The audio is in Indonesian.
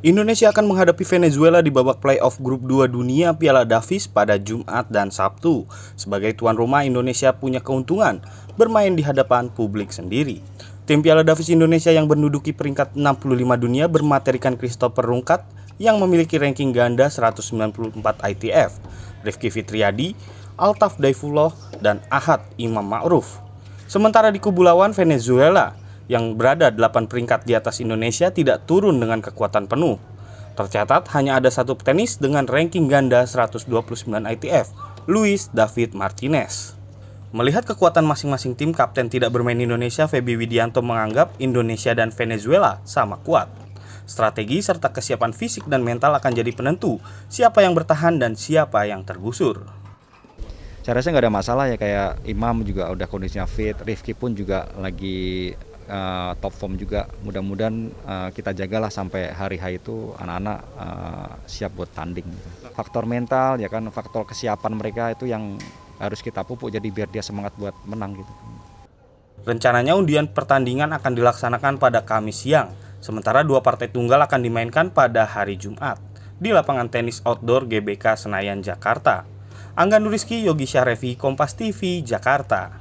Indonesia akan menghadapi Venezuela di babak playoff grup 2 dunia Piala Davis pada Jumat dan Sabtu. Sebagai tuan rumah, Indonesia punya keuntungan bermain di hadapan publik sendiri. Tim Piala Davis Indonesia yang menduduki peringkat 65 dunia bermaterikan Christopher Rungkat yang memiliki ranking ganda 194 ITF, Rifki Fitriadi, Altaf Daifullah, dan Ahad Imam Ma'ruf. Sementara di kubu lawan, Venezuela yang berada 8 peringkat di atas Indonesia tidak turun dengan kekuatan penuh. Tercatat hanya ada satu petenis dengan ranking ganda 129 ITF, Luis David Martinez. Melihat kekuatan masing-masing tim, kapten tidak bermain Indonesia, Feby Widianto menganggap Indonesia dan Venezuela sama kuat. Strategi serta kesiapan fisik dan mental akan jadi penentu siapa yang bertahan dan siapa yang tergusur. Saya rasa nggak ada masalah ya, kayak Imam juga udah kondisinya fit, Rifki pun juga lagi top form juga. Mudah-mudahan kita jagalah sampai hari H itu anak-anak siap buat tanding. Faktor mental ya kan, faktor kesiapan mereka itu yang harus kita pupuk jadi biar dia semangat buat menang gitu. Rencananya undian pertandingan akan dilaksanakan pada Kamis siang, sementara 2 partai tunggal akan dimainkan pada hari Jumat di lapangan tenis outdoor GBK Senayan, Jakarta. Angga Nuriski, Yogi Syahrevi, Kompas TV, Jakarta.